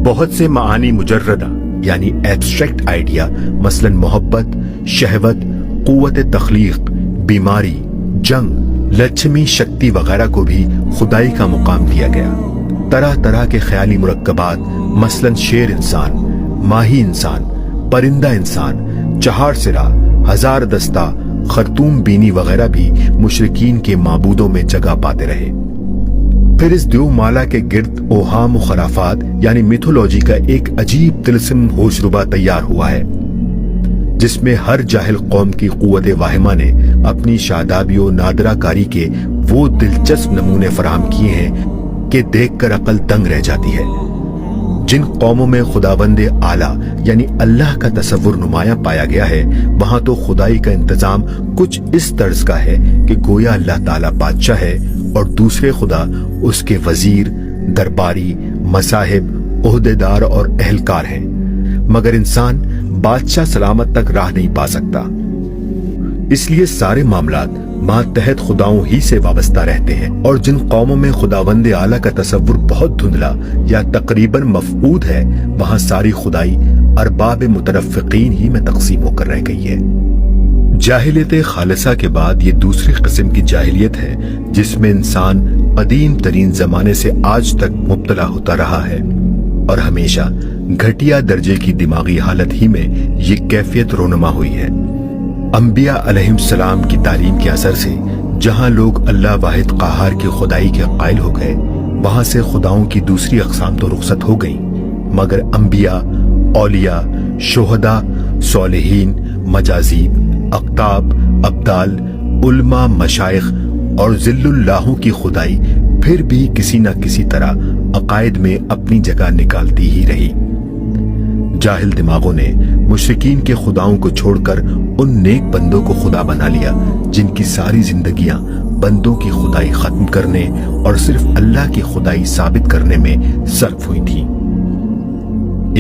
بہت سے معانی مجردہ یعنی ایبسٹریکٹ آئیڈیا مثلاً محبت، شہوت، قوت تخلیق، بیماری، جنگ، لچھمی شکتی وغیرہ کو بھی خدائی کا مقام دیا گیا۔ طرح طرح کے خیالی مرکبات مثلاً شیر انسان، ماہی انسان، پرندہ انسان، چہار سرا، ہزار دستہ، خرطوم بینی وغیرہ بھی مشرکین کے معبودوں میں جگہ پاتے رہے۔ پھر اس دیو مالا کے گرد اوہام و خرافات یعنی میتھولوجی کا ایک عجیب طلسم ہوشربا تیار ہوا ہے، جس میں ہر جاہل قوم کی قوت واہمہ نے اپنی شادابی و نادرہ کاری کے وہ دلچسپ نمونے فراہم کیے ہیں کہ دیکھ کر عقل دنگ رہ جاتی ہے۔ جن قوموں میں خداوند اعلیٰ یعنی اللہ کا تصور نمایاں پایا گیا ہے، وہاں تو خدائی کا انتظام کچھ اس طرز کا ہے کہ گویا اللہ تعالیٰ بادشاہ ہے اور دوسرے خدا اس کے وزیر، درباری، مصاحب، عہدیدار اور اہلکار ہیں، مگر انسان بادشاہ سلامت تک راہ نہیں پا سکتا۔ اس لیے سارے معاملات ماتحت خداؤں ہی سے وابستہ رہتے ہیں، اور جن قوموں میں خداوند اعلیٰ کا تصور بہت دھندلا یا تقریباً مفقود ہے، وہاں ساری خدائی ارباب مترفقین ہی میں تقسیم ہو کر رہ گئی ہے۔ جاہلیت خالصہ کے بعد یہ دوسری قسم کی جاہلیت ہے جس میں انسان قدیم ترین زمانے سے آج تک مبتلا ہوتا رہا ہے، اور ہمیشہ گھٹیا درجے کی دماغی حالت ہی میں یہ کیفیت رونما ہوئی ہے۔ انبیاء علیہم السلام کی تعلیم کے اثر سے جہاں لوگ اللہ واحد قہار کی خدائی کے قائل ہو گئے، وہاں سے خداؤں کی دوسری اقسام تو رخصت ہو گئیں، مگر انبیاء، اولیاء، شہداء، صالحین، مجازیب، اقطاب، ابدال، علماء، مشائخ اور ذل اللہوں کی خدائی پھر بھی کسی نہ کسی طرح عقائد میں اپنی جگہ نکالتی ہی رہی۔ جاہل دماغوں نے مشرکین کے خداؤں کو چھوڑ کر ان نیک بندوں کو خدا بنا لیا جن کی ساری زندگیاں بندوں کی خدائی ختم کرنے اور صرف اللہ کی خدائی ثابت کرنے میں صرف ہوئی تھی۔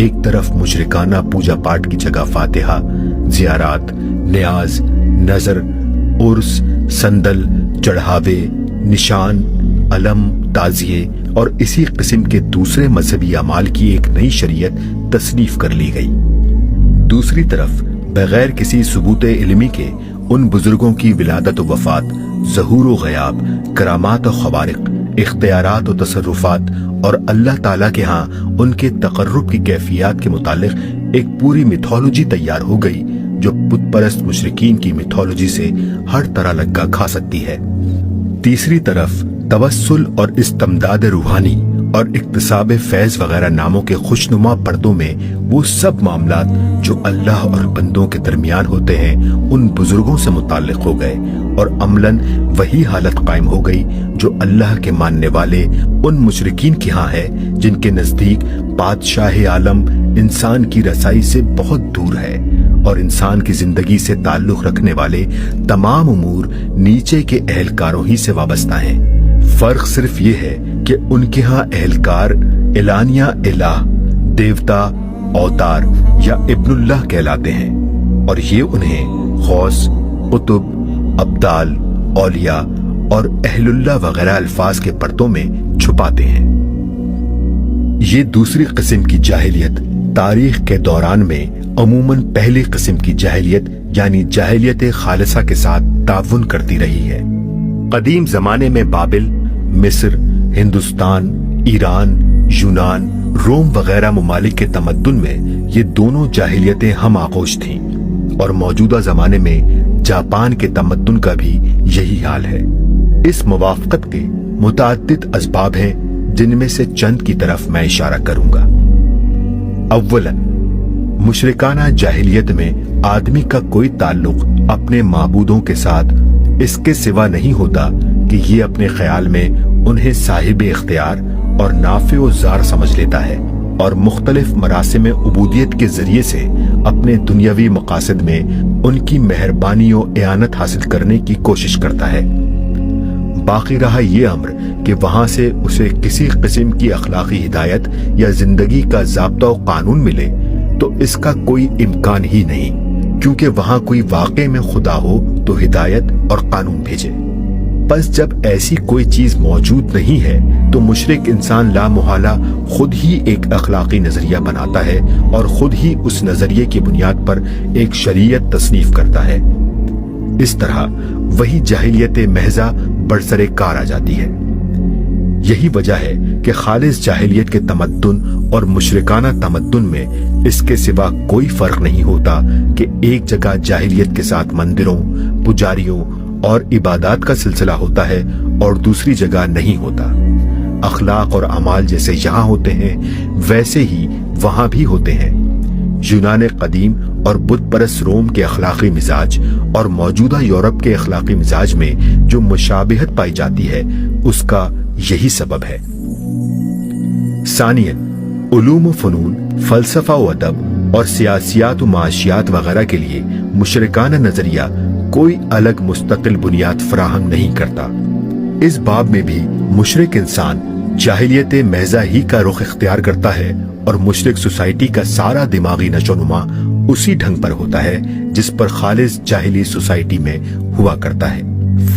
ایک طرف مشرکانہ پوجا پاٹ کی جگہ فاتحہ، زیارات، نیاز، نظر، عرس، سندل، چڑھاوے، نشان، علم، تعزیے اور اسی قسم کے دوسرے مذہبی اعمال کی ایک نئی شریعت تصنیف کر لی گئی۔ دوسری طرف بغیر کسی ثبوت علمی کے ان بزرگوں کی ولادت و وفات، ظہور و غیاب، کرامات و خوارق، اختیارات و تصرفات اور اللہ تعالیٰ کے ہاں ان کے تقرب کی کیفیات کے متعلق ایک پوری میتھولوجی تیار ہو گئی جو بت پرست مشرکین کی میتھولوجی سے ہر طرح لگا کھا سکتی ہے۔ تیسری طرف توسل اور استمداد روحانی اور اکتساب فیض وغیرہ ناموں کے خوشنما پردوں میں وہ سب معاملات جو اللہ اور بندوں کے درمیان ہوتے ہیں ان بزرگوں سے متعلق ہو گئے، اور عملاً وہی حالت قائم ہو گئی جو اللہ کے ماننے والے ان مشرکین کی ہاں ہے جن کے نزدیک بادشاہ عالم انسان کی رسائی سے بہت دور ہے، اور انسان کی زندگی سے تعلق رکھنے والے تمام امور نیچے کے اہلکاروں ہی سے وابستہ ہیں۔ فرق صرف یہ ہے کہ ان کے ہاں اہلکار اعلانیہ الہ، دیوتا، اوتار یا ابن اللہ کہلاتے ہیں، اور یہ انہیں غوث، قطب، ابدال، اولیاء اور اہل اللہ وغیرہ الفاظ کے پردوں میں چھپاتے ہیں۔ یہ دوسری قسم کی جاہلیت تاریخ کے دوران میں عموماً پہلی قسم کی جاہلیت یعنی جاہلیت خالصہ کے ساتھ تعاون کرتی رہی ہے۔ قدیم زمانے میں بابل، مصر، ہندوستان، ایران، یونان، روم وغیرہ ممالک کے تمدن میں یہ دونوں جاہلیتیں ہم آغوش تھیں، اور موجودہ زمانے میں جاپان کے تمدن کا بھی یہی حال ہے۔ اس موافقت کے متعدد اسباب ہیں جن میں سے چند کی طرف میں اشارہ کروں گا۔ اولاً، مشرکانہ جاہلیت میں آدمی کا کوئی تعلق اپنے معبودوں کے ساتھ اس کے سوا نہیں ہوتا کہ یہ اپنے خیال میں انہیں صاحب اختیار اور نافع و زار سمجھ لیتا ہے، اور مختلف مراسم عبودیت کے ذریعے سے اپنے دنیاوی مقاصد میں ان کی مہربانی و اعانت حاصل کرنے کی کوشش کرتا ہے۔ باقی رہا یہ امر کہ وہاں سے اسے کسی قسم کی اخلاقی ہدایت یا زندگی کا ضابطہ و قانون ملے تو اس کا کوئی امکان ہی نہیں، کیونکہ وہاں کوئی واقع میں خدا ہو تو ہدایت اور قانون بھیجے۔ بس جب ایسی کوئی چیز موجود نہیں ہے تو مشرک انسان لامحالہ خود ہی ایک اخلاقی نظریہ بناتا ہے اور خود ہی اس نظریے کی بنیاد پر ایک شریعت تصنیف کرتا ہے۔ اس طرح وہی جاہلیت محضہ برسر کار آ جاتی ہے۔ یہی وجہ ہے کہ خالص جاہلیت کے تمدن اور مشرکانہ تمدن میں اس کے سوا کوئی فرق نہیں ہوتا کہ ایک جگہ جاہلیت کے ساتھ مندروں، پجاریوں اور عبادات کا سلسلہ ہوتا ہے اور دوسری جگہ نہیں ہوتا۔ اخلاق اور اعمال جیسے یہاں ہوتے ہیں ویسے ہی وہاں بھی ہوتے ہیں۔ یونان قدیم اور بت پرست روم کے اخلاقی مزاج اور موجودہ یورپ کے اخلاقی مزاج میں جو مشابہت پائی جاتی ہے اس کا یہی سبب ہے۔ ثانیاً، علوم و فنون، فلسفہ و ادب اور سیاسیات و معاشیات وغیرہ کے لیے مشرکانہ نظریہ کوئی الگ مستقل بنیاد فراہم نہیں کرتا۔ اس باب میں بھی مشرک انسان جاہلیت محضہ ہی کا رخ اختیار کرتا ہے اور مشرک سوسائٹی کا سارا دماغی نشو و نما اسی ڈھنگ پر ہوتا ہے جس پر خالص جاہلی سوسائٹی میں ہوا کرتا ہے۔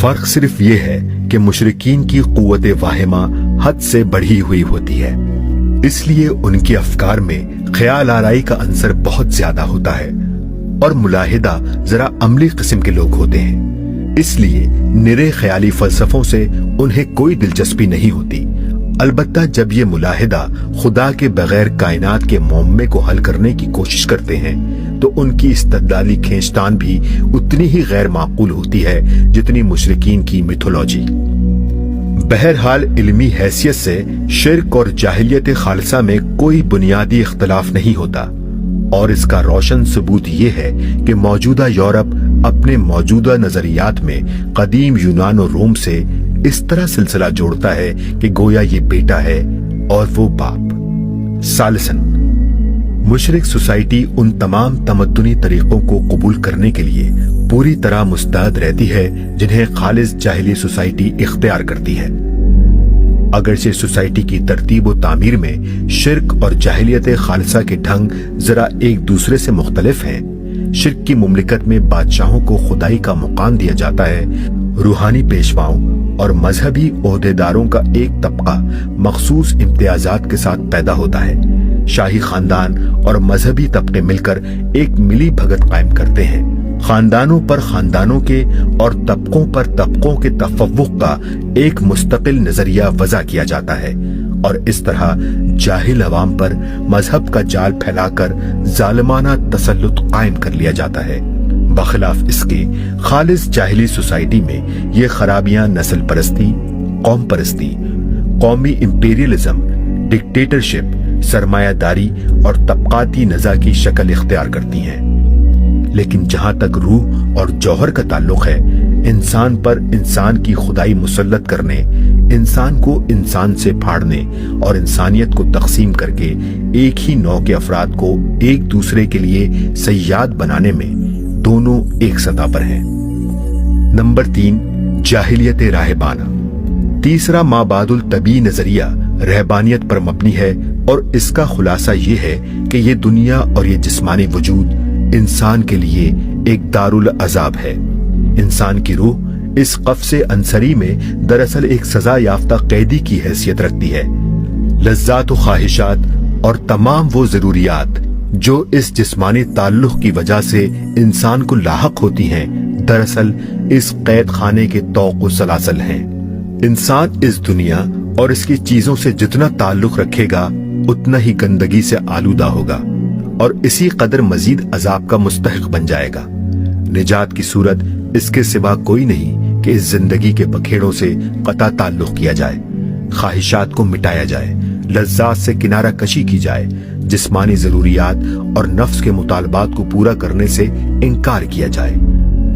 فرق صرف یہ ہے کہ مشرکین کی قوت واہمہ حد سے بڑھی ہوئی ہوتی ہے، اس لیے ان کے افکار میں خیال آرائی کا عنصر بہت زیادہ ہوتا ہے اور ملاحدہ ذرا عملی قسم کے لوگ ہوتے ہیں، اس لیے نرے خیالی فلسفوں سے انہیں کوئی دلچسپی نہیں ہوتی۔ البتہ جب یہ ملاحدہ خدا کے بغیر کائنات کے معمے کو حل کرنے کی کوشش کرتے ہیں تو ان کی استدلالی کھینچتان بھی اتنی ہی غیر معقول ہوتی ہے جتنی مشرکین کی میتھولوجی۔ بہرحال علمی حیثیت سے شرک اور جاہلیت خالصہ میں کوئی بنیادی اختلاف نہیں ہوتا، اور اس کا روشن ثبوت یہ ہے کہ موجودہ یورپ اپنے موجودہ نظریات میں قدیم یونان و روم سے اس طرح سلسلہ جوڑتا ہے کہ گویا یہ بیٹا ہے اور وہ باپ۔ ثالثاً، مشرک سوسائٹی ان تمام تمدنی طریقوں کو قبول کرنے کے لیے پوری طرح مستعد رہتی ہے جنہیں خالص جاہلی سوسائٹی اختیار کرتی ہے۔ اگرچہ سوسائٹی کی ترتیب و تعمیر میں شرک اور جاہلیت خالصہ کے ڈھنگ ذرا ایک دوسرے سے مختلف ہیں، شرک کی مملکت میں بادشاہوں کو خدائی کا مقام دیا جاتا ہے، روحانی پیشواؤں اور مذہبی عہدیداروں کا ایک طبقہ مخصوص امتیازات کے ساتھ پیدا ہوتا ہے۔ شاہی خاندان اور مذہبی طبقے مل کر ایک ملی بھگت قائم کرتے ہیں۔ خاندانوں پر خاندانوں کے اور طبقوں پر طبقوں کے تفوق کا ایک مستقل نظریہ وضع کیا جاتا ہے، اور اس طرح جاہل عوام پر مذہب کا جال پھیلا کر ظالمانہ تسلط قائم کر لیا جاتا ہے۔ بخلاف اس کے خالص جاہلی سوسائٹی میں یہ خرابیاں نسل پرستی، قوم پرستی، قومی امپیریلزم، ڈکٹیٹرشپ، سرمایہ داری اور طبقاتی نزاع کی شکل اختیار کرتی ہیں۔ لیکن جہاں تک روح اور جوہر کا تعلق ہے، انسان پر انسان کی خدائی مسلط کرنے، انسان کو انسان سے پھاڑنے اور انسانیت کو تقسیم کر کے ایک ہی نوع کے افراد کو ایک دوسرے کے لیے صیاد بنانے میں دونوں ایک سطح پر ہیں۔ نمبر 3، جاہلیت راہبانہ۔ تیسرا مابعد الطبیعی نظریہ رہبانیت پر مبنی ہے، اور اس کا خلاصہ یہ ہے کہ یہ دنیا اور یہ جسمانی وجود انسان کے لیے ایک دارالعذاب ہے۔ انسان کی روح اس قفس عنصری میں دراصل ایک سزا یافتہ قیدی کی حیثیت رکھتی ہے۔ لذات و خواہشات اور تمام وہ ضروریات جو اس جسمانی تعلق کی وجہ سے انسان کو لاحق ہوتی ہیں، دراصل اس قید خانے کے طوق و سلاسل ہیں۔ انسان اس دنیا اور اس کی چیزوں سے جتنا تعلق رکھے گا اتنا ہی گندگی سے آلودہ ہوگا اور اسی قدر مزید عذاب کا مستحق بن جائے گا۔ نجات کی صورت اس کے سوا کوئی نہیں کہ اس زندگی کے بکھیڑوں سے قطع تعلق کیا جائے، خواہشات کو مٹایا جائے، لذات سے کنارہ کشی کی جائے، جسمانی ضروریات اور نفس کے مطالبات کو پورا کرنے سے انکار کیا جائے،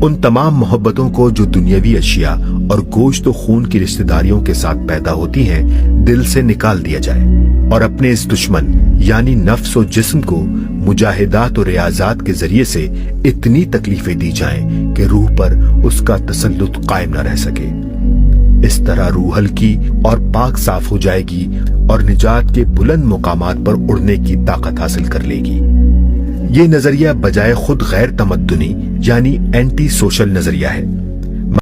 ان تمام محبتوں کو جو دنیاوی اشیاء اور گوشت و خون کی رشتہ داریوں کے ساتھ پیدا ہوتی ہیں دل سے نکال دیا جائے، اور اپنے اس دشمن یعنی نفس و جسم کو مجاہدات و ریاضات کے ذریعے سے اتنی تکلیفیں دی جائیں کہ روح پر اس کا تسلط قائم نہ رہ سکے۔ اس طرح روح ہلکی اور پاک صاف ہو جائے گی اور نجات کے بلند مقامات پر اڑنے کی طاقت حاصل کر لے گی۔ یہ نظریہ بجائے خود غیر تمدنی یعنی اینٹی سوشل نظریہ ہے۔